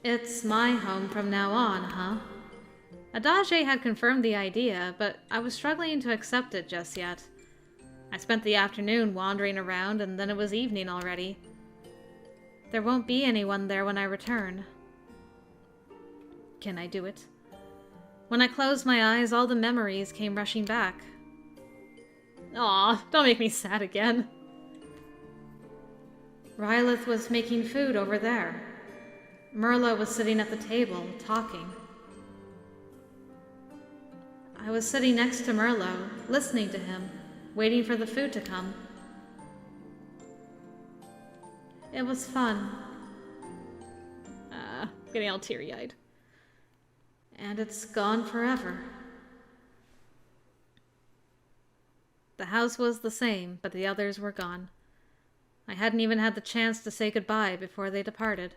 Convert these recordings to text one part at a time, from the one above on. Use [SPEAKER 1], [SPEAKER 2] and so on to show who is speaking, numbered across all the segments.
[SPEAKER 1] It's my home from now on, huh? Adage had confirmed the idea, but I was struggling to accept it just yet. I spent the afternoon wandering around, and then it was evening already. There won't be anyone there when I return. Can I do it? When I closed my eyes, all the memories came rushing back. Aw, don't make me sad again. Rielith was making food over there. Merlot was sitting at the table, talking. I was sitting next to Merlot, listening to him, waiting for the food to come. It was fun. Getting all teary-eyed. And it's gone forever. The house was the same, but the others were gone. I hadn't even had the chance to say goodbye before they departed.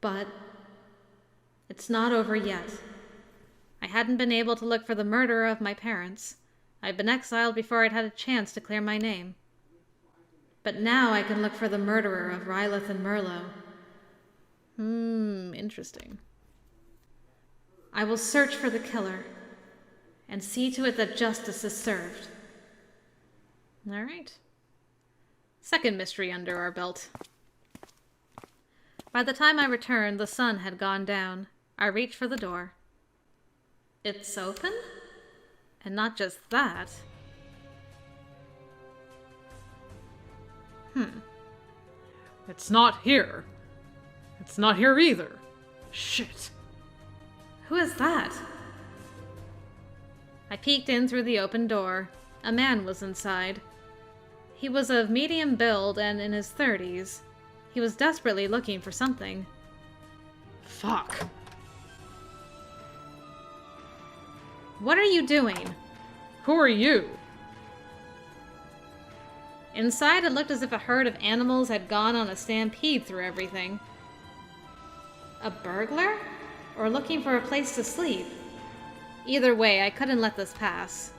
[SPEAKER 1] But it's not over yet. I hadn't been able to look for the murderer of my parents. I'd been exiled before I'd had a chance to clear my name. But now I can look for the murderer of Rielith and Merlot. Interesting. I will search for the killer and see to it that justice is served. All right. Second mystery under our belt. By the time I returned, the sun had gone down. I reached for the door. It's open? And not just that.
[SPEAKER 2] It's not here. It's not here either. Shit.
[SPEAKER 1] Who is that? I peeked in through the open door. A man was inside. He was of medium build and in his 30s. He was desperately looking for something.
[SPEAKER 2] Fuck.
[SPEAKER 1] What are you doing?
[SPEAKER 2] Who are you?
[SPEAKER 1] Inside, it looked as if a herd of animals had gone on a stampede through everything. A burglar? Or looking for a place to sleep? Either way, I couldn't let this pass.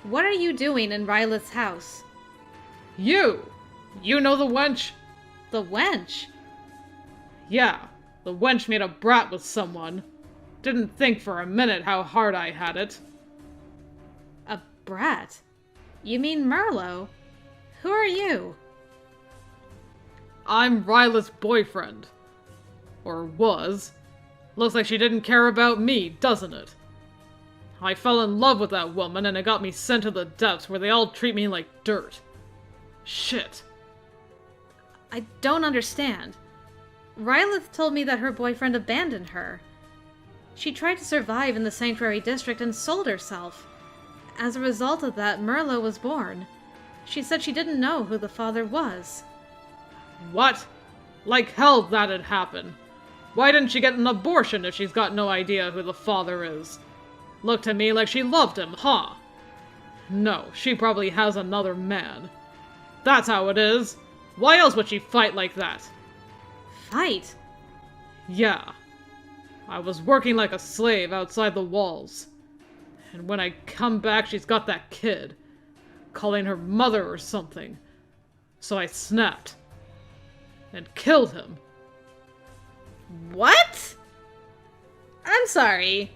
[SPEAKER 1] What are you doing in Rielith's house?
[SPEAKER 2] You! You know the wench?
[SPEAKER 1] The wench?
[SPEAKER 2] Yeah, the wench made a brat with someone. Didn't think for a minute how hard I had it.
[SPEAKER 1] A brat? You mean Merlot? Who are you?
[SPEAKER 2] I'm Rielith's boyfriend. Or was. Looks like she didn't care about me, doesn't it? I fell in love with that woman and it got me sent to the depths where they all treat me like dirt. Shit.
[SPEAKER 1] I don't understand. Rielith told me that her boyfriend abandoned her. She tried to survive in the Sanctuary District and sold herself. As a result of that, Merlot was born. She said she didn't know who the father was.
[SPEAKER 2] What? Like hell that'd happen. Why didn't she get an abortion if she's got no idea who the father is? Looked to me like she loved him, huh? No, she probably has another man. That's how it is. Why else would she fight like that?
[SPEAKER 1] Fight?
[SPEAKER 2] Yeah. I was working like a slave outside the walls. And when I come back, she's got that kid. Calling her mother or something. So I snapped. And killed him.
[SPEAKER 1] What? I'm sorry.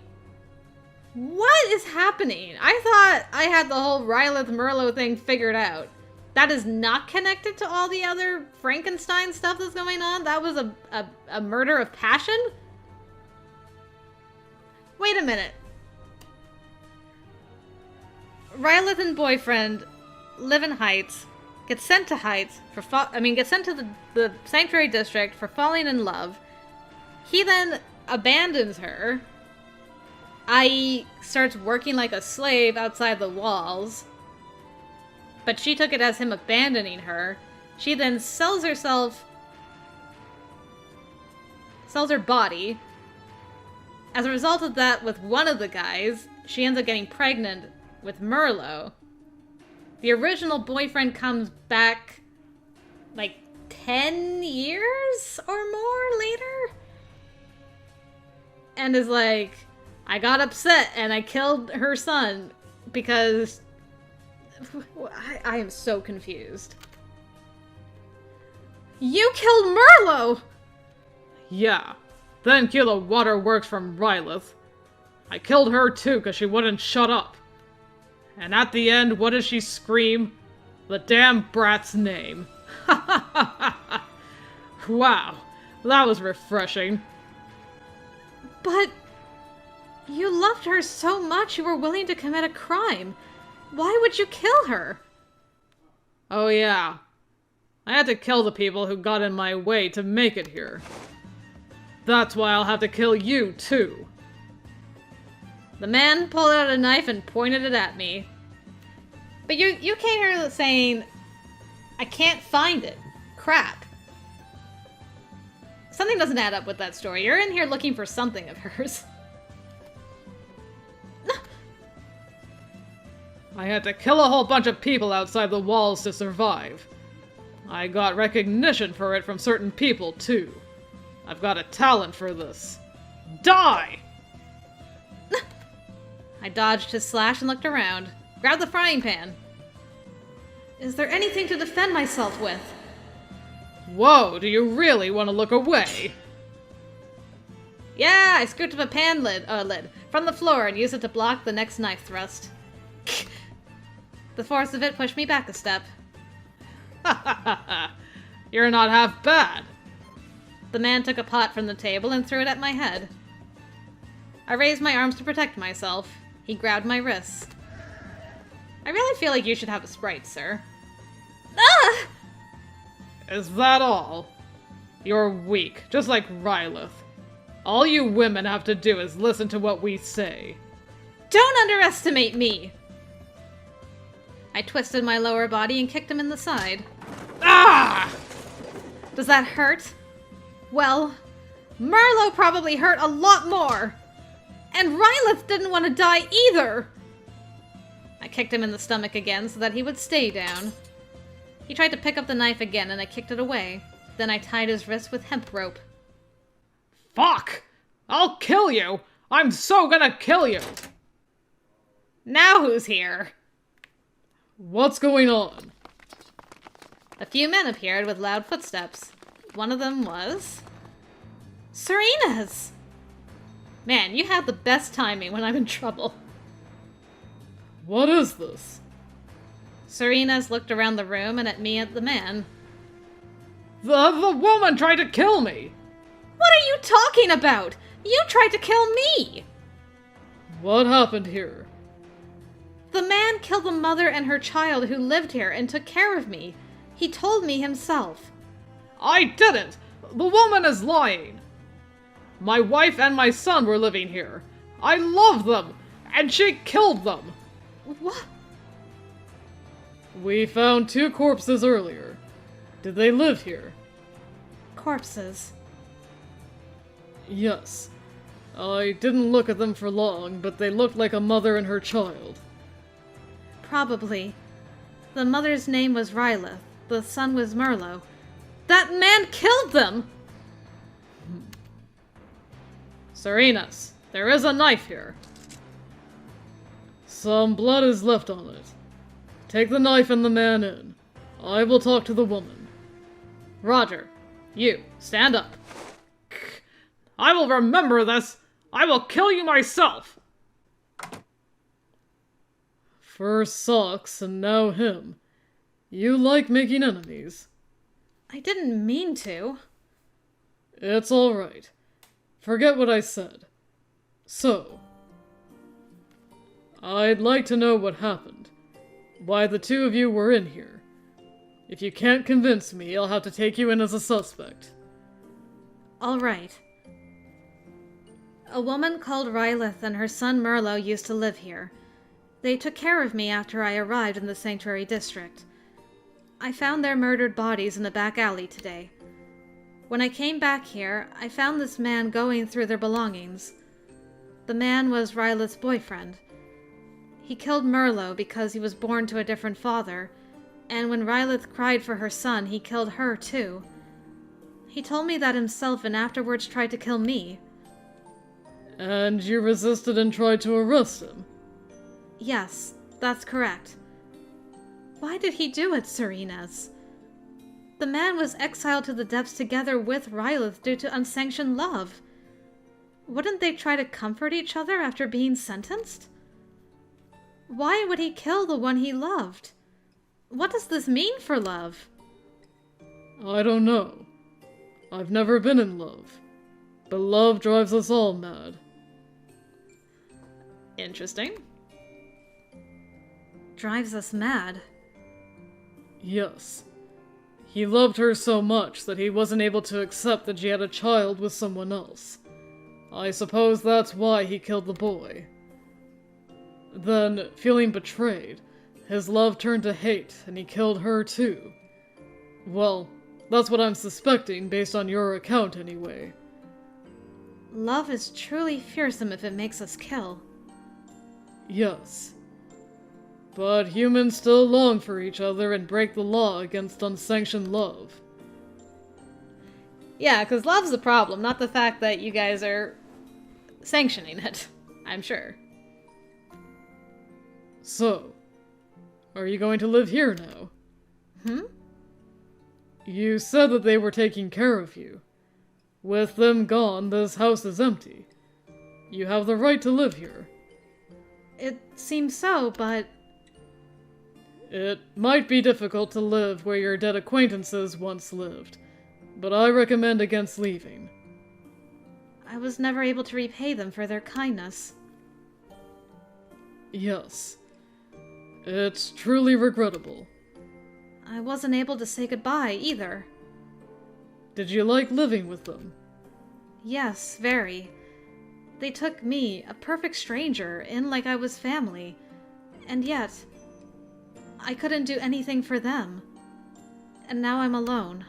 [SPEAKER 1] What is happening? I thought I had the whole Rielith Merlot thing figured out. That is not connected to all the other Frankenstein stuff that's going on? That was a murder of passion? Wait a minute. Rielith and boyfriend live in Heights, get sent to Heights for get sent to the Sanctuary District for falling in love. He then abandons her, i.e. starts working like a slave outside the walls. But she took it as him abandoning her. She then sells her body. As a result of that, with one of the guys, she ends up getting pregnant with Merlot. The original boyfriend comes back like 10 years or more later and is like, I got upset and I killed her son because I am so confused. You killed Merlot!
[SPEAKER 2] Yeah. Then kill the waterworks from Rielith. I killed her too because she wouldn't shut up. And at the end, what does she scream? The damn brat's name. Wow, that was refreshing.
[SPEAKER 1] But you loved her so much you were willing to commit a crime. Why would you kill her?
[SPEAKER 2] Oh yeah. I had to kill the people who got in my way to make it here. That's why I'll have to kill you too.
[SPEAKER 1] The man pulled out a knife and pointed it at me. But you came here saying, I can't find it. Crap. Something doesn't add up with that story. You're in here looking for something of hers.
[SPEAKER 2] I had to kill a whole bunch of people outside the walls to survive. I got recognition for it from certain people, too. I've got a talent for this. Die!
[SPEAKER 1] I dodged his slash and looked around. Grabbed the frying pan. Is there anything to defend myself with?
[SPEAKER 2] Whoa, do you really want to look away?
[SPEAKER 1] Yeah, I scooped up a pan lid from the floor and used it to block the next knife thrust. The force of it pushed me back a step.
[SPEAKER 2] You're not half bad.
[SPEAKER 1] The man took a pot from the table and threw it at my head. I raised my arms to protect myself. He grabbed my wrists. I really feel like you should have a Sprite, sir. Ah!
[SPEAKER 2] Is that all? You're weak, just like Rielith. All you women have to do is listen to what we say.
[SPEAKER 1] Don't underestimate me! I twisted my lower body and kicked him in the side.
[SPEAKER 2] Ah!
[SPEAKER 1] Does that hurt? Well, Merlot probably hurt a lot more! And Rielith didn't want to die either! I kicked him in the stomach again so that he would stay down. He tried to pick up the knife again and I kicked it away. Then I tied his wrist with hemp rope.
[SPEAKER 2] Fuck! I'll kill you! I'm so gonna kill you!
[SPEAKER 1] Now who's here?
[SPEAKER 2] What's going on?
[SPEAKER 1] A few men appeared with loud footsteps. One of them was... Serena's! Man, you have the best timing when I'm in trouble.
[SPEAKER 2] What is this?
[SPEAKER 1] Serena's looked around the room and at me and the man.
[SPEAKER 2] The woman tried to kill me!
[SPEAKER 1] What are you talking about? You tried to kill me!
[SPEAKER 2] What happened here?
[SPEAKER 1] The man killed the mother and her child who lived here and took care of me. He told me himself.
[SPEAKER 2] I didn't! The woman is lying! My wife and my son were living here. I love them! And she killed them!
[SPEAKER 1] What?
[SPEAKER 2] We found 2 corpses earlier. Did they live here?
[SPEAKER 1] Corpses.
[SPEAKER 2] Yes. I didn't look at them for long, but they looked like a mother and her child.
[SPEAKER 1] Probably. The mother's name was Rielith. The son was Merlot. That man killed them!
[SPEAKER 2] Serenas, there is a knife here. Some blood is left on it. Take the knife and the man in. I will talk to the woman. Roger, you, stand up. I will remember this! I will kill you myself! First Socks and now him. You like making enemies.
[SPEAKER 1] I didn't mean to.
[SPEAKER 2] It's alright. Forget what I said. So, I'd like to know what happened. Why the 2 of you were in here. If you can't convince me, I'll have to take you in as a suspect.
[SPEAKER 1] All right. A woman called Rielith and her son Merlot used to live here. They took care of me after I arrived in the Sanctuary District. I found their murdered bodies in the back alley today. When I came back here, I found this man going through their belongings. The man was Rielith's boyfriend. He killed Merlot because he was born to a different father, and when Rielith cried for her son, he killed her too. He told me that himself and afterwards tried to kill me.
[SPEAKER 2] And you resisted and tried to arrest him?
[SPEAKER 1] Yes, that's correct. Why did he do it, Serenas? The man was exiled to the depths together with Rielith due to unsanctioned love. Wouldn't they try to comfort each other after being sentenced? Why would he kill the one he loved? What does this mean for love?
[SPEAKER 2] I don't know. I've never been in love. But love drives us all mad.
[SPEAKER 1] Interesting. Drives us mad.
[SPEAKER 2] Yes. He loved her so much that he wasn't able to accept that she had a child with someone else. I suppose that's why he killed the boy. Then, feeling betrayed, his love turned to hate and he killed her too. Well, that's what I'm suspecting based on your account anyway.
[SPEAKER 1] Love is truly fearsome if it makes us kill.
[SPEAKER 2] Yes. But humans still long for each other and break the law against unsanctioned love.
[SPEAKER 1] Yeah, because love's the problem, not the fact that you guys are sanctioning it, I'm sure.
[SPEAKER 2] So, are you going to live here now? You said that they were taking care of you. With them gone, this house is empty. You have the right to live here.
[SPEAKER 1] It seems so, but...
[SPEAKER 2] It might be difficult to live where your dead acquaintances once lived, but I recommend against leaving.
[SPEAKER 1] I was never able to repay them for their kindness.
[SPEAKER 2] Yes. It's truly regrettable.
[SPEAKER 1] I wasn't able to say goodbye, either.
[SPEAKER 2] Did you like living with them?
[SPEAKER 1] Yes, very. They took me, a perfect stranger, in like I was family. And yet, I couldn't do anything for them. And now I'm alone.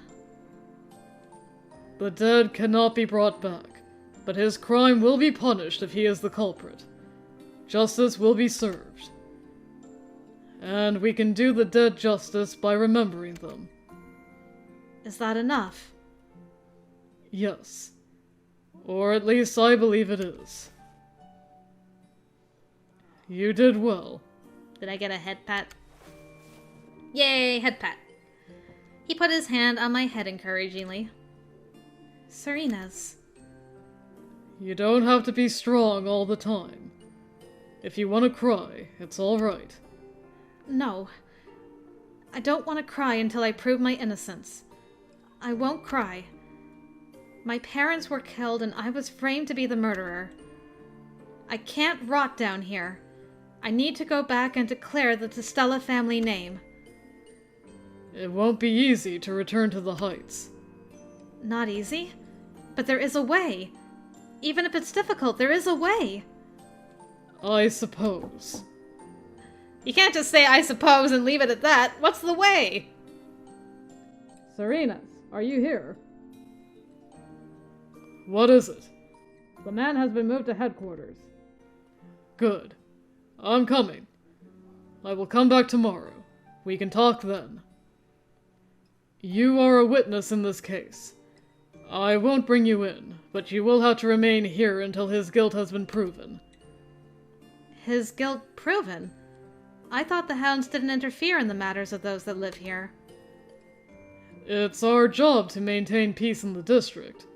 [SPEAKER 2] The dead cannot be brought back, but his crime will be punished if he is the culprit. Justice will be served. And we can do the dead justice by remembering them.
[SPEAKER 1] Is that enough?
[SPEAKER 2] Yes. Or at least I believe it is. You did well.
[SPEAKER 1] Did I get a head pat? Yay, head pat. He put his hand on my head encouragingly. Serena's.
[SPEAKER 2] You don't have to be strong all the time. If you want to cry, it's all right.
[SPEAKER 1] No. I don't want to cry until I prove my innocence. I won't cry. My parents were killed and I was framed to be the murderer. I can't rot down here. I need to go back and declare the Testella family name.
[SPEAKER 2] It won't be easy to return to the Heights.
[SPEAKER 1] Not easy? But there is a way. Even if it's difficult, there is a way.
[SPEAKER 2] I suppose.
[SPEAKER 1] You can't just say I suppose and leave it at that. What's the way?
[SPEAKER 2] Serenas, are you here? What is it?
[SPEAKER 1] The man has been moved to headquarters.
[SPEAKER 2] Good. I'm coming. I will come back tomorrow. We can talk then. You are a witness in this case. I won't bring you in, but you will have to remain here until his guilt has been proven.
[SPEAKER 1] His guilt proven? I thought the hounds didn't interfere in the matters of those that live here.
[SPEAKER 2] It's our job to maintain peace in the district.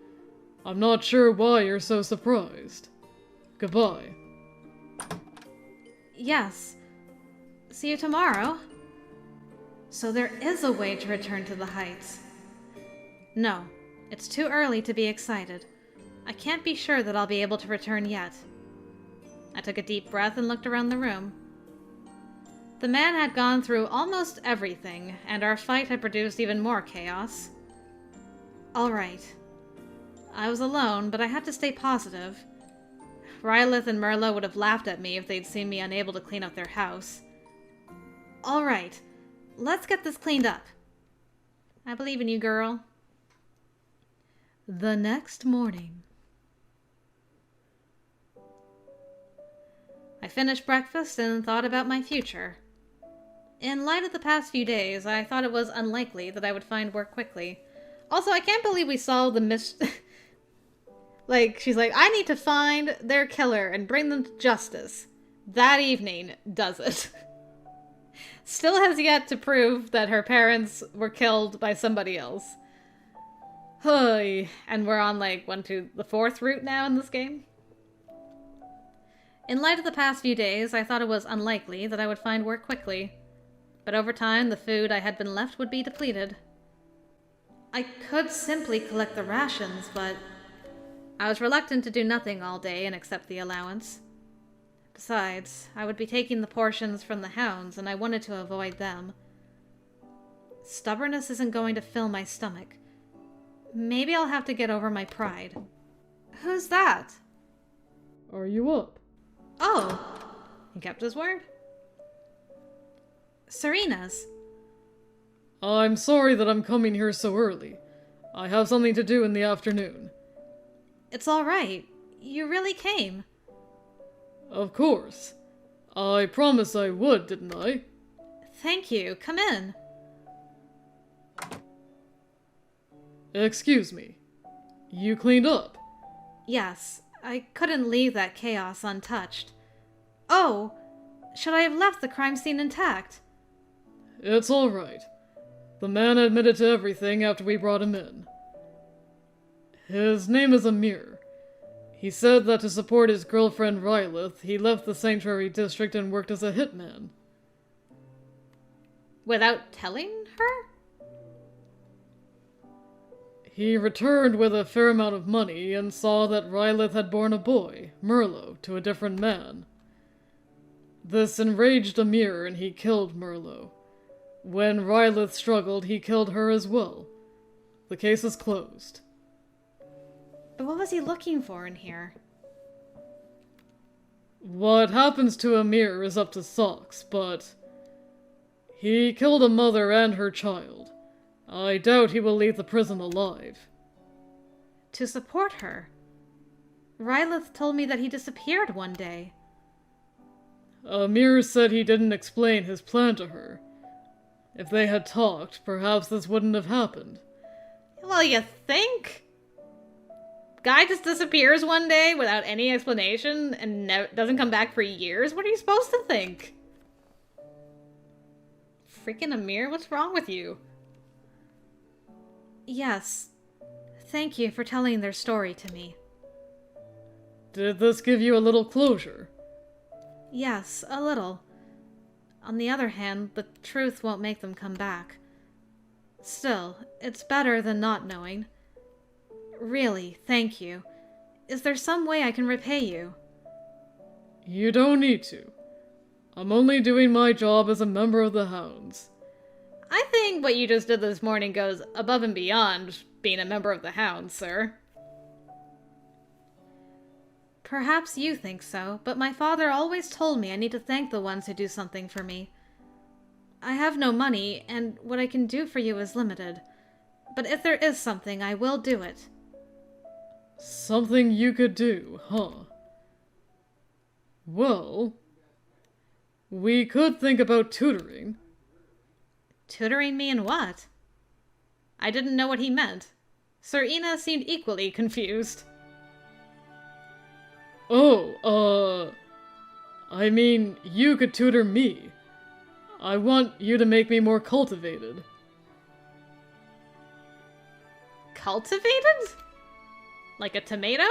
[SPEAKER 2] I'm not sure why you're so surprised. Goodbye.
[SPEAKER 1] Yes. See you tomorrow. So there is a way to return to the Heights. No, it's too early to be excited. I can't be sure that I'll be able to return yet. I took a deep breath and looked around the room. The man had gone through almost everything, and our fight had produced even more chaos. All right. I was alone, but I had to stay positive. Rielith and Merlot would have laughed at me if they'd seen me unable to clean up their house. All right. Let's get this cleaned up. I believe in you, girl. The next morning. I finished breakfast and thought about my future. In light of the past few days, I thought it was unlikely that I would find work quickly. Also, I can't believe we solved the like, she's like, I need to find their killer and bring them to justice. That evening does it. Still has yet to prove that her parents were killed by somebody else. Hey, and we're on like the fourth route now in this game. In light of the past few days, I thought it was unlikely that I would find work quickly. But over time, the food I had been left would be depleted. I could simply collect the rations, but I was reluctant to do nothing all day and accept the allowance. Besides, I would be taking the portions from the hounds, and I wanted to avoid them. Stubbornness isn't going to fill my stomach. Maybe I'll have to get over my pride. Who's that?
[SPEAKER 2] Are you up?
[SPEAKER 1] Oh, he kept his word. Serena's.
[SPEAKER 2] I'm sorry that I'm coming here so early. I have something to do in the afternoon.
[SPEAKER 1] It's all right. You really came.
[SPEAKER 2] Of course. I promised I would, didn't I?
[SPEAKER 1] Thank you. Come in.
[SPEAKER 2] Excuse me. You cleaned up?
[SPEAKER 1] Yes, I couldn't leave that chaos untouched. Oh, should I have left the crime scene intact?
[SPEAKER 2] It's all right. The man admitted to everything after we brought him in. His name is Amir. He said that to support his girlfriend Rielith, he left the Sanctuary District and worked as a hitman.
[SPEAKER 1] Without telling her?
[SPEAKER 2] He returned with a fair amount of money and saw that Rielith had borne a boy, Merlot, to a different man. This enraged Amir and he killed Merlot. When Rielith struggled, he killed her as well. The case is closed.
[SPEAKER 1] But what was he looking for in here?
[SPEAKER 2] What happens to Amir is up to Socks, but he killed a mother and her child. I doubt he will leave the prison alive.
[SPEAKER 1] To support her? Rielith told me that he disappeared one day.
[SPEAKER 2] Amir said he didn't explain his plan to her. If they had talked, perhaps this wouldn't have happened.
[SPEAKER 1] Well, you think? Guy just disappears one day without any explanation and doesn't come back for years? What are you supposed to think? Freaking Amir, what's wrong with you? Yes. Thank you for telling their story to me.
[SPEAKER 2] Did this give you a little closure?
[SPEAKER 1] Yes, a little. On the other hand, the truth won't make them come back. Still, it's better than not knowing. Really, thank you. Is there some way I can repay you?
[SPEAKER 2] You don't need to. I'm only doing my job as a member of the Hounds.
[SPEAKER 1] I think what you just did this morning goes above and beyond being a member of the Hounds, sir. Perhaps you think so, but my father always told me I need to thank the ones who do something for me. I have no money, and what I can do for you is limited. But if there is something, I will do it.
[SPEAKER 2] Something you could do, huh? Well, we could think about tutoring.
[SPEAKER 1] Tutoring me in what? I didn't know what he meant. Sir INES seemed equally confused.
[SPEAKER 2] I mean, you could tutor me. I want you to make me more cultivated.
[SPEAKER 1] Cultivated? Like a tomato?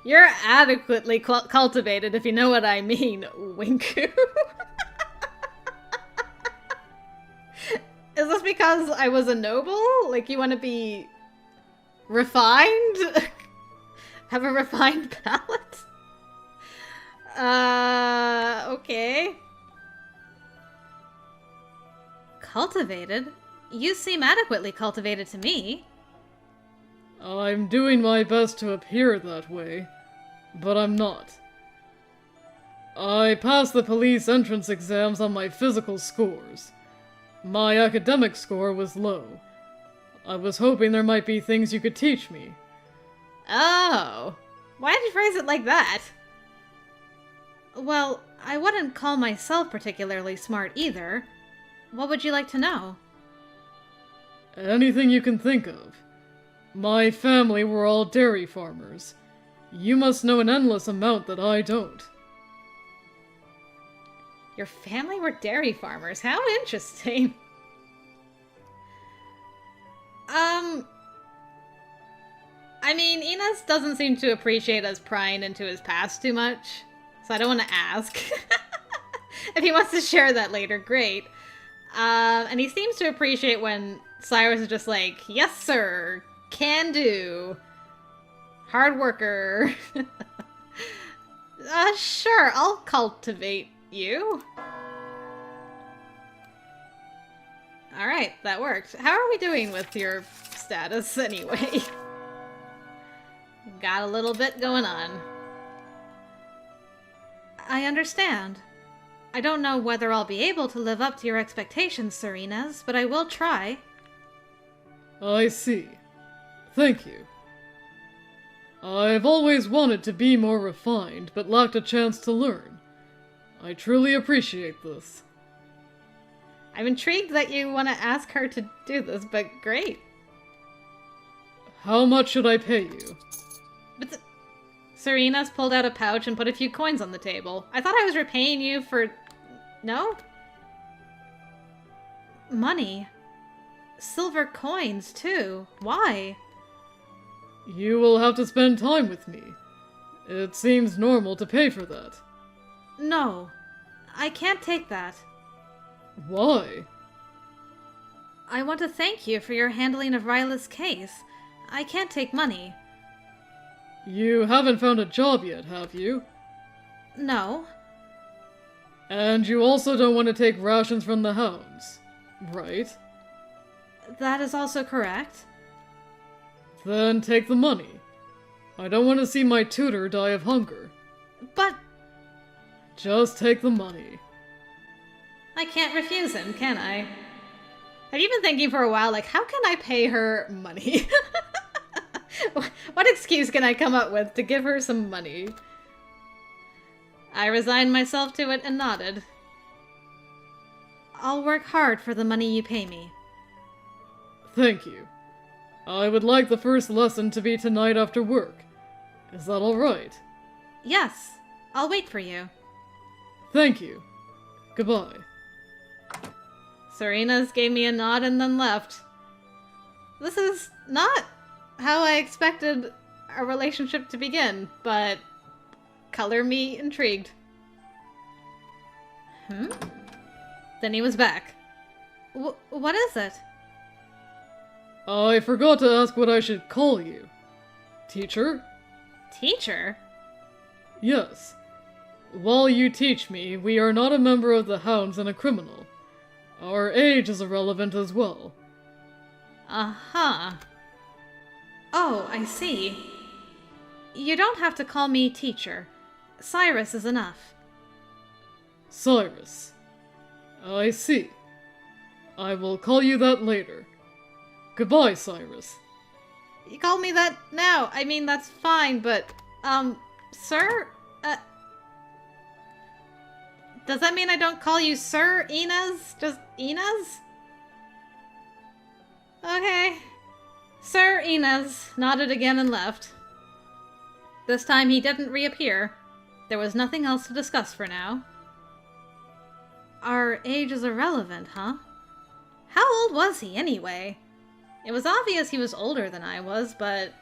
[SPEAKER 1] You're adequately cultivated, if you know what I mean, Winku. Is this because I was a noble? Like, you want to be refined? Have a refined palate? Okay. Cultivated? You seem adequately cultivated to me.
[SPEAKER 2] I'm doing my best to appear that way, but I'm not. I passed the police entrance exams on my physical scores. My academic score was low. I was hoping there might be things you could teach me.
[SPEAKER 1] Oh. Why did you phrase it like that? Well, I wouldn't call myself particularly smart either. What would you like to know?
[SPEAKER 2] Anything you can think of. My family were all dairy farmers. You must know an endless amount that I don't.
[SPEAKER 1] Your family were dairy farmers. How interesting. I mean, Ines doesn't seem to appreciate us prying into his past too much, so I don't want to ask. If he wants to share that later, great. And he seems to appreciate when Cyrus is just like, yes, sir, can do. Hard worker. Sure, I'll cultivate you. Alright, that worked. How are we doing with your status anyway? Got a little bit going on. I understand. I don't know whether I'll be able to live up to your expectations, Sir Inez, but I will try.
[SPEAKER 2] I see. Thank you. I've always wanted to be more refined, but lacked a chance to learn. I truly appreciate this.
[SPEAKER 1] I'm intrigued that you want to ask her to do this, but great.
[SPEAKER 2] How much should I pay you?
[SPEAKER 1] But Sir Inez pulled out a pouch and put a few coins on the table. I thought I was repaying you for... No? Money. Silver coins, too. Why?
[SPEAKER 2] You will have to spend time with me. It seems normal to pay for that.
[SPEAKER 1] No. I can't take that.
[SPEAKER 2] Why?
[SPEAKER 1] I want to thank you for your handling of Rielith's case. I can't take money.
[SPEAKER 2] You haven't found a job yet, have you?
[SPEAKER 1] No.
[SPEAKER 2] And you also don't want to take rations from the hounds, right?
[SPEAKER 1] That is also correct.
[SPEAKER 2] Then take the money. I don't want to see my tutor die of hunger.
[SPEAKER 1] But...
[SPEAKER 2] Just take the money.
[SPEAKER 1] I can't refuse him, can I? Have you been thinking for a while, like, how can I pay her money? What excuse can I come up with to give her some money? I resigned myself to it and nodded. I'll work hard for the money you pay me.
[SPEAKER 2] Thank you. I would like the first lesson to be tonight after work. Is that all right?
[SPEAKER 1] Yes, I'll wait for you.
[SPEAKER 2] Thank you. Goodbye.
[SPEAKER 1] Sir Inez gave me a nod and then left. This is not how I expected our relationship to begin, but color me intrigued. Then he was back. What is it?
[SPEAKER 2] I forgot to ask what I should call you. Teacher?
[SPEAKER 1] Teacher?
[SPEAKER 2] Yes. While you teach me, we are not a member of the Hounds and a criminal. Our age is irrelevant as well.
[SPEAKER 1] Uh-huh. Oh, I see. You don't have to call me teacher. Cyrus is enough.
[SPEAKER 2] Cyrus. I see. I will call you that later. Goodbye, Cyrus.
[SPEAKER 1] You call me that now. I mean, that's fine, but, sir? Does that mean I don't call you Sir Inez? Just Inez? Okay. Sir Inez nodded again and left. This time he didn't reappear. There was nothing else to discuss for now. Our age is irrelevant, huh? How old was he, anyway? It was obvious he was older than I was, but...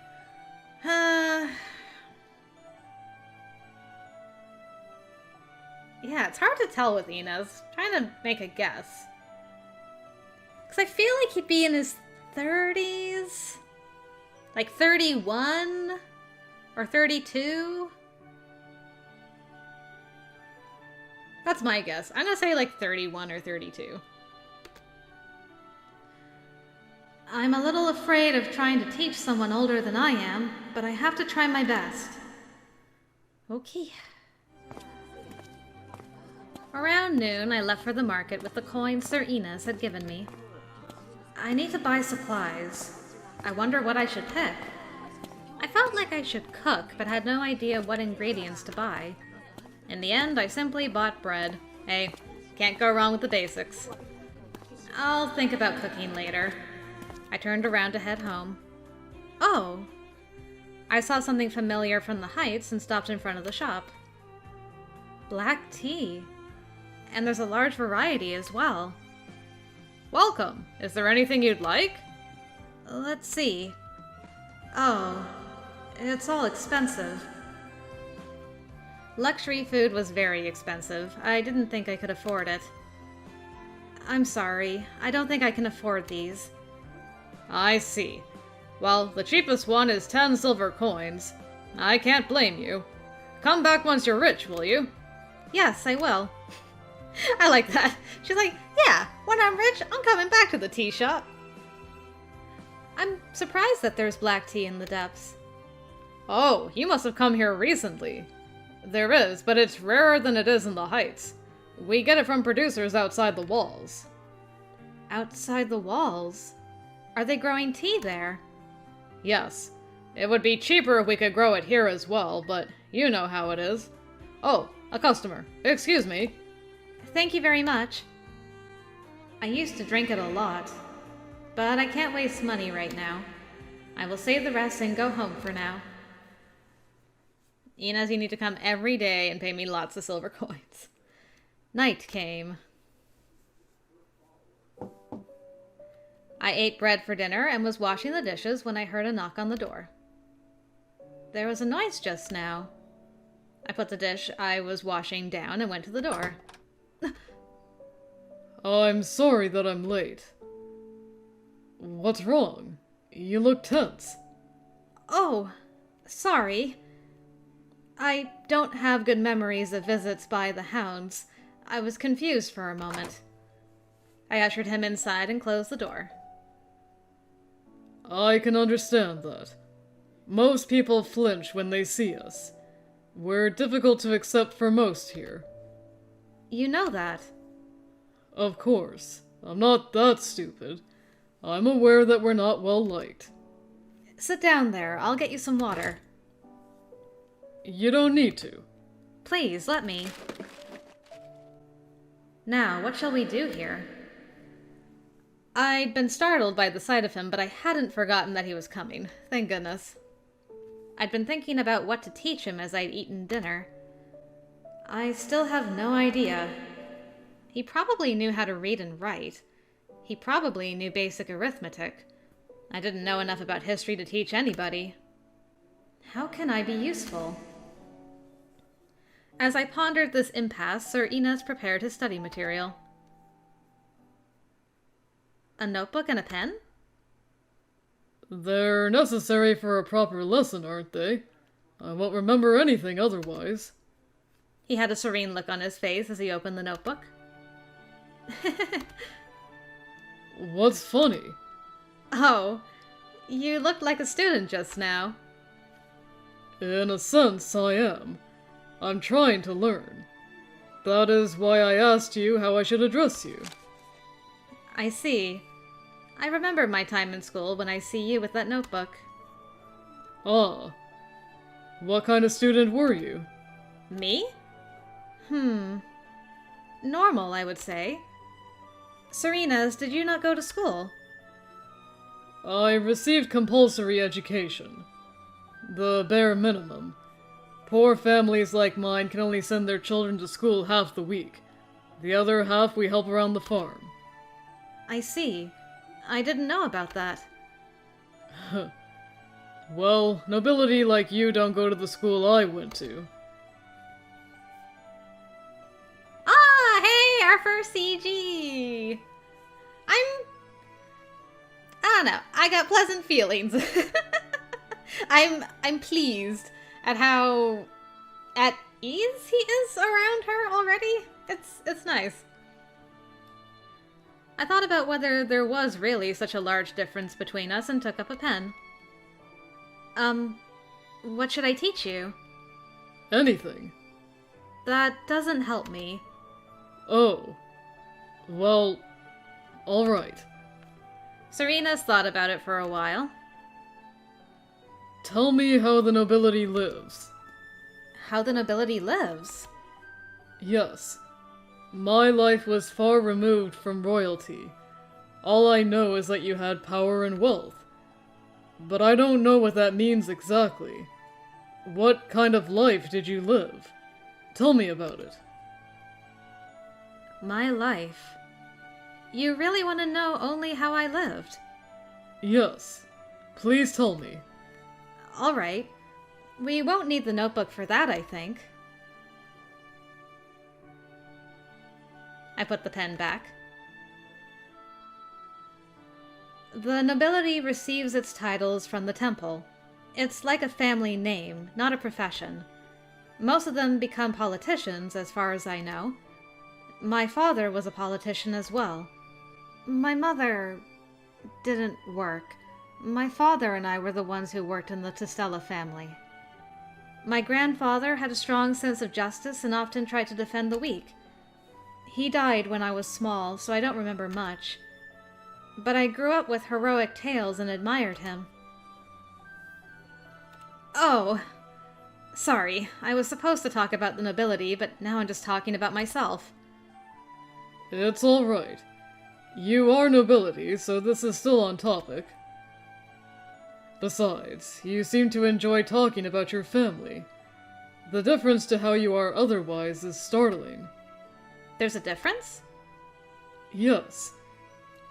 [SPEAKER 1] Yeah, it's hard to tell with Inez. I'm trying to make a guess. Because I feel like he'd be in his 30s? Like 31? Or 32? That's my guess. I'm gonna say like 31 or 32. I'm a little afraid of trying to teach someone older than I am, but I have to try my best. Okay. Around noon, I left for the market with the coins Sir Inez had given me. I need to buy supplies. I wonder what I should pick. I felt like I should cook, but had no idea what ingredients to buy. In the end, I simply bought bread. Hey, can't go wrong with the basics. I'll think about cooking later. I turned around to head home. Oh! I saw something familiar from the heights and stopped in front of the shop. Black tea. and there's a large variety as well.
[SPEAKER 2] Welcome. Is there anything you'd like?
[SPEAKER 1] Let's see. Oh, it's all expensive. Luxury food was very expensive. I didn't think I could afford it. I'm sorry. I don't think I can afford these.
[SPEAKER 2] I see. Well, the cheapest one is 10 silver coins. I can't blame you. Come back once you're rich, will you?
[SPEAKER 1] Yes, I will. I like that. She's like, yeah, when I'm rich, I'm coming back to the tea shop. I'm surprised that there's black tea in the depths.
[SPEAKER 2] Oh, you must have come here recently. There is, but it's rarer than it is in the heights. We get it from producers outside the walls.
[SPEAKER 1] Outside the walls? Are they growing tea there?
[SPEAKER 2] Yes. It would be cheaper if we could grow it here as well, but you know how it is. Oh, a customer. Excuse me.
[SPEAKER 1] Thank you very much. I used to drink it a lot, but I can't waste money right now. I will save the rest and go home for now.
[SPEAKER 2] INES, you need to come every day and pay me lots of silver coins. Night came.
[SPEAKER 1] I ate bread for dinner and was washing the dishes when I heard a knock on the door. There was a noise just now. I put the dish I was washing down and went to the door.
[SPEAKER 2] I'm sorry that I'm late. What's wrong? You look tense.
[SPEAKER 1] Oh, sorry. I don't have good memories of visits by the hounds. I was confused for a moment. I ushered him inside and closed the door.
[SPEAKER 2] I can understand that. Most people flinch when they see us. We're difficult to accept for most here.
[SPEAKER 1] You know that.
[SPEAKER 2] Of course. I'm not that stupid. I'm aware that we're not well liked.
[SPEAKER 1] Sit down there. I'll get you some water.
[SPEAKER 2] You don't need to.
[SPEAKER 1] Please, let me. Now, what shall we do here? I'd been startled by the sight of him, but I hadn't forgotten that he was coming. Thank goodness. I'd been thinking about what to teach him as I'd eaten dinner. I still have no idea. He probably knew how to read and write. He probably knew basic arithmetic. I didn't know enough about history to teach anybody. How can I be useful? As I pondered this impasse, Sir INES prepared his study material. A notebook and a pen?
[SPEAKER 2] They're necessary for a proper lesson, aren't they? I won't remember anything otherwise.
[SPEAKER 1] He had a serene look on his face as he opened the notebook.
[SPEAKER 2] What's funny?
[SPEAKER 1] Oh, you looked like a student just now.
[SPEAKER 2] In a sense, I am. I'm trying to learn. That is why I asked you how I should address you.
[SPEAKER 1] I see. I remember my time in school when I see you with that notebook.
[SPEAKER 2] Ah. What kind of student were you?
[SPEAKER 1] Me? Normal, I would say. Sir INES, did you not go to school?
[SPEAKER 2] I received compulsory education. The bare minimum. Poor families like mine can only send their children to school half the week. The other half we help around the farm.
[SPEAKER 1] I see. I didn't know about that.
[SPEAKER 2] Well, nobility like you don't go to the school I went to.
[SPEAKER 1] Ah, hey, our first CG! I don't know. I got pleasant feelings. I'm pleased at how at ease he is around her already. It's nice. I thought about whether there was really such a large difference between us and took up a pen. What should I teach you?
[SPEAKER 2] Anything.
[SPEAKER 1] That doesn't help me.
[SPEAKER 2] Oh. Well, alright.
[SPEAKER 1] Sir INES thought about it for a while.
[SPEAKER 2] Tell me how the nobility lives.
[SPEAKER 1] How the nobility lives?
[SPEAKER 2] Yes. My life was far removed from royalty. All I know is that you had power and wealth. But I don't know what that means exactly. What kind of life did you live? Tell me about it.
[SPEAKER 1] My life. You really want to know only how I lived?
[SPEAKER 2] Yes. Please tell me.
[SPEAKER 1] All right. We won't need the notebook for that, I think. I put the pen back. The nobility receives its titles from the temple. It's like a family name, not a profession. Most of them become politicians, as far as I know. My father was a politician as well. My mother didn't work. My father and I were the ones who worked in the Testella family. My grandfather had a strong sense of justice and often tried to defend the weak. He died when I was small, so I don't remember much. But I grew up with heroic tales and admired him. Oh, sorry. I was supposed to talk about the nobility, but now I'm just talking about myself.
[SPEAKER 2] It's all right. You are nobility, so this is still on topic. Besides, you seem to enjoy talking about your family. The difference to how you are otherwise is startling.
[SPEAKER 1] There's a difference?
[SPEAKER 2] Yes.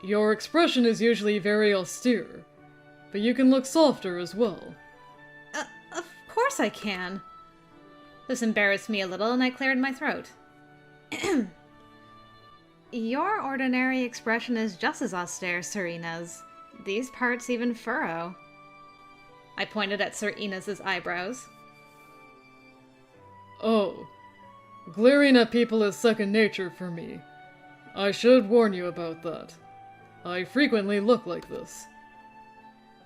[SPEAKER 2] Your expression is usually very austere, but you can look softer as well.
[SPEAKER 1] Of course I can. This embarrassed me a little, and I cleared my throat. Your ordinary expression is just as austere, Sir INES. These parts even furrow. I pointed at Sir INES's eyebrows.
[SPEAKER 2] Oh. Glaring at people is second nature for me. I should warn you about that. I frequently look like this.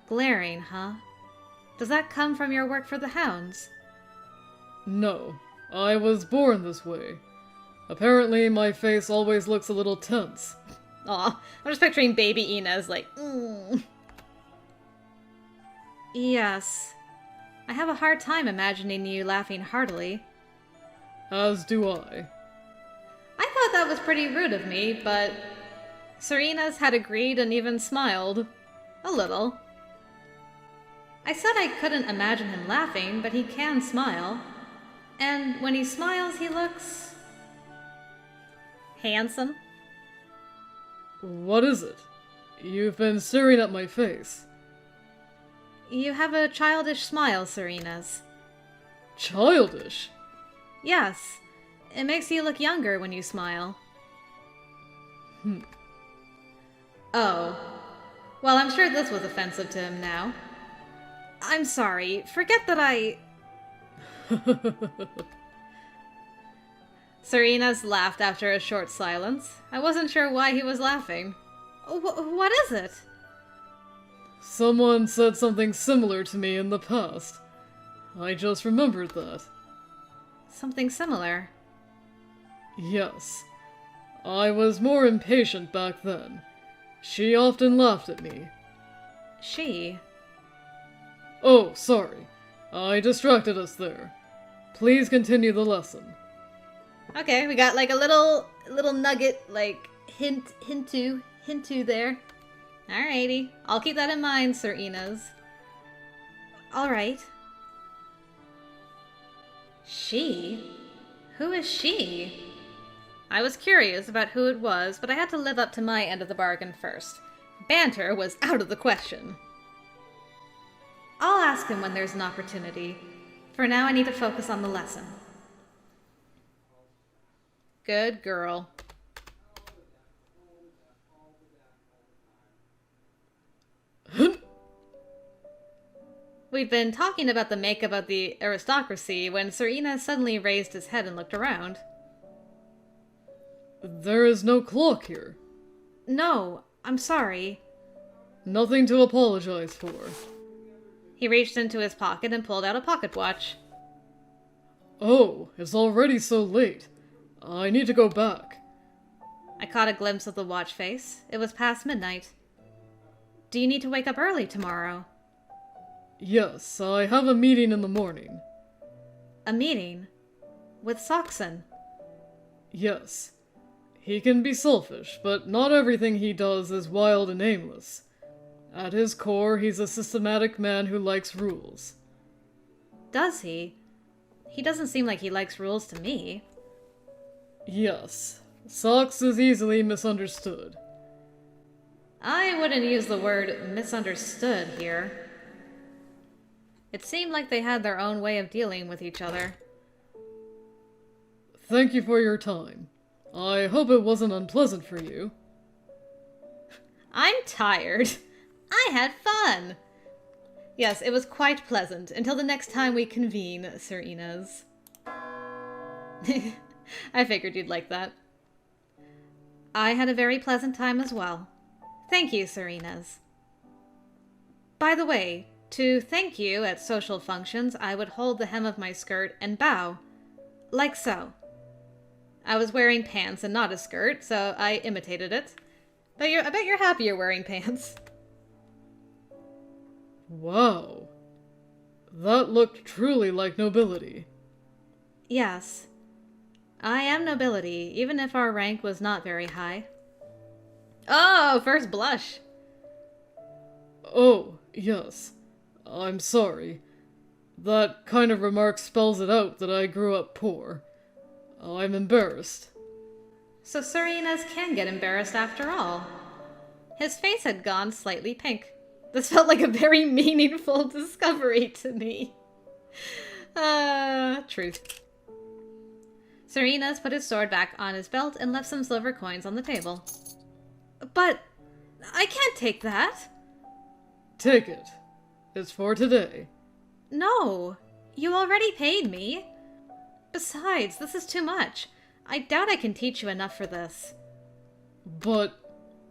[SPEAKER 1] Glaring, huh? Does that come from your work for the hounds?
[SPEAKER 2] No. I was born this way. Apparently, my face always looks a little tense.
[SPEAKER 1] Aw, I'm just picturing baby INES like, Yes. I have a hard time imagining you laughing heartily.
[SPEAKER 2] As do I.
[SPEAKER 1] I thought that was pretty rude of me, but Sir INES had agreed and even smiled. A little. I said I couldn't imagine him laughing, but he can smile. And when he smiles, he looks handsome.
[SPEAKER 2] What is it? You've been staring at my face.
[SPEAKER 1] You have a childish smile, Sir INES.
[SPEAKER 2] Childish?
[SPEAKER 1] Yes. It makes you look younger when you smile. Oh. Well, I'm sure this was offensive to him now. I'm sorry. Forget that I... Sir INES laughed after a short silence. I wasn't sure why he was laughing. What is it?
[SPEAKER 2] Someone said something similar to me in the past. I just remembered that.
[SPEAKER 1] Something similar?
[SPEAKER 2] Yes. I was more impatient back then. She often laughed at me.
[SPEAKER 1] She?
[SPEAKER 2] Oh, sorry. I distracted us there. Please continue the lesson.
[SPEAKER 1] Okay, we got like a little nugget, like hintu there. Alrighty, I'll keep that in mind, Sir INES. Alright. She? Who is she? I was curious about who it was, but I had to live up to my end of the bargain first. Banter was out of the question. I'll ask him when there's an opportunity. For now, I need to focus on the lesson. Good girl. We'd been talking about the makeup of the aristocracy when Sir INES suddenly raised his head and looked around.
[SPEAKER 2] There is no clock here.
[SPEAKER 1] No, I'm sorry.
[SPEAKER 2] Nothing to apologize for.
[SPEAKER 1] He reached into his pocket and pulled out a pocket watch.
[SPEAKER 2] Oh, it's already so late. I need to go back.
[SPEAKER 1] I caught a glimpse of the watch face. It was past midnight. Do you need to wake up early tomorrow?
[SPEAKER 2] Yes, I have a meeting in the morning.
[SPEAKER 1] A meeting? With Saxon?
[SPEAKER 2] Yes. He can be selfish, but not everything he does is wild and aimless. At his core, he's a systematic man who likes rules.
[SPEAKER 1] Does he? He doesn't seem like he likes rules to me.
[SPEAKER 2] Yes, Socks is easily misunderstood.
[SPEAKER 1] I wouldn't use the word misunderstood here. It seemed like they had their own way of dealing with each other.
[SPEAKER 2] Thank you for your time. I hope it wasn't unpleasant for you.
[SPEAKER 1] I'm tired. I had fun. Yes, it was quite pleasant, until the next time we convene, Sir INES. I figured you'd like that. I had a very pleasant time as well. Thank you, Sir INES. By the way, to thank you at social functions, I would hold the hem of my skirt and bow. Like so. I was wearing pants and not a skirt, so I imitated it. I bet you're happy you're wearing pants.
[SPEAKER 2] Wow. That looked truly like nobility.
[SPEAKER 1] Yes. I am nobility, even if our rank was not very high. Oh, first blush.
[SPEAKER 2] Oh, yes. I'm sorry. That kind of remark spells it out that I grew up poor. I'm embarrassed.
[SPEAKER 1] So Sir INES can get embarrassed after all. His face had gone slightly pink. This felt like a very meaningful discovery to me. Truth. Sir INES put his sword back on his belt and left some silver coins on the table. But I can't take that.
[SPEAKER 2] Take it. It's for today.
[SPEAKER 1] No, you already paid me. Besides, this is too much. I doubt I can teach you enough for this.
[SPEAKER 2] But...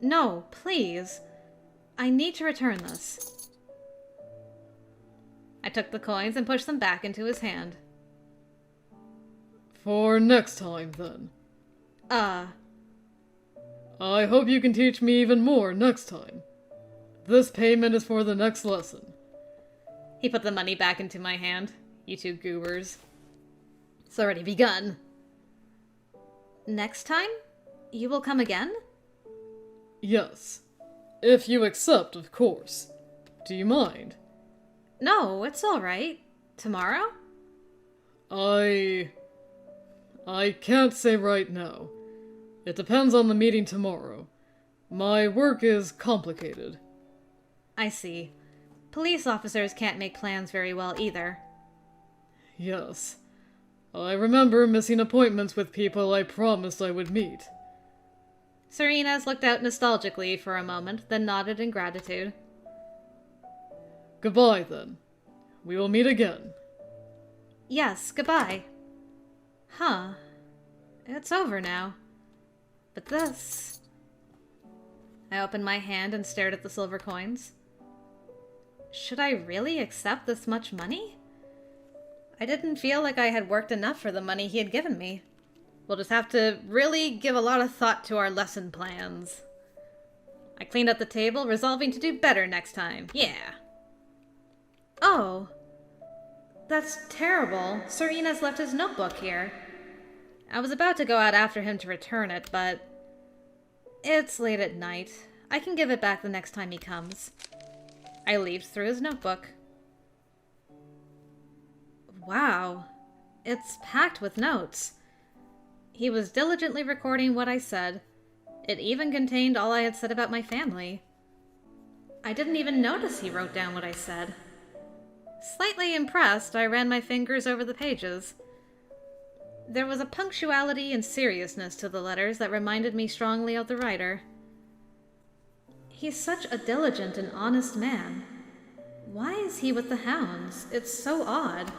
[SPEAKER 1] No, please. I need to return this. I took the coins and pushed them back into his hand.
[SPEAKER 2] For next time, then.
[SPEAKER 1] I
[SPEAKER 2] hope you can teach me even more next time. This payment is for the next lesson.
[SPEAKER 1] He put the money back into my hand. You two goobers. It's already begun. Next time? You will come again?
[SPEAKER 2] Yes. If you accept, of course. Do you mind?
[SPEAKER 1] No, it's all right. Tomorrow?
[SPEAKER 2] I can't say right now. It depends on the meeting tomorrow. My work is complicated.
[SPEAKER 1] I see. Police officers can't make plans very well either.
[SPEAKER 2] Yes. I remember missing appointments with people I promised I would meet.
[SPEAKER 1] Sir INES looked out nostalgically for a moment, then nodded in gratitude.
[SPEAKER 2] Goodbye, then. We will meet again.
[SPEAKER 1] Yes, goodbye. Huh. It's over now. But this... I opened my hand and stared at the silver coins. Should I really accept this much money? I didn't feel like I had worked enough for the money he had given me. We'll just have to really give a lot of thought to our lesson plans. I cleaned up the table, resolving to do better next time. Yeah. Oh. That's terrible. Sir INES left his notebook here. I was about to go out after him to return it, but... It's late at night. I can give it back the next time he comes. I leafed through his notebook. Wow. It's packed with notes. He was diligently recording what I said. It even contained all I had said about my family. I didn't even notice he wrote down what I said. Slightly impressed, I ran my fingers over the pages. There was a punctuality and seriousness to the letters that reminded me strongly of the writer. He's such a diligent and honest man. Why is he with the hounds? It's so odd.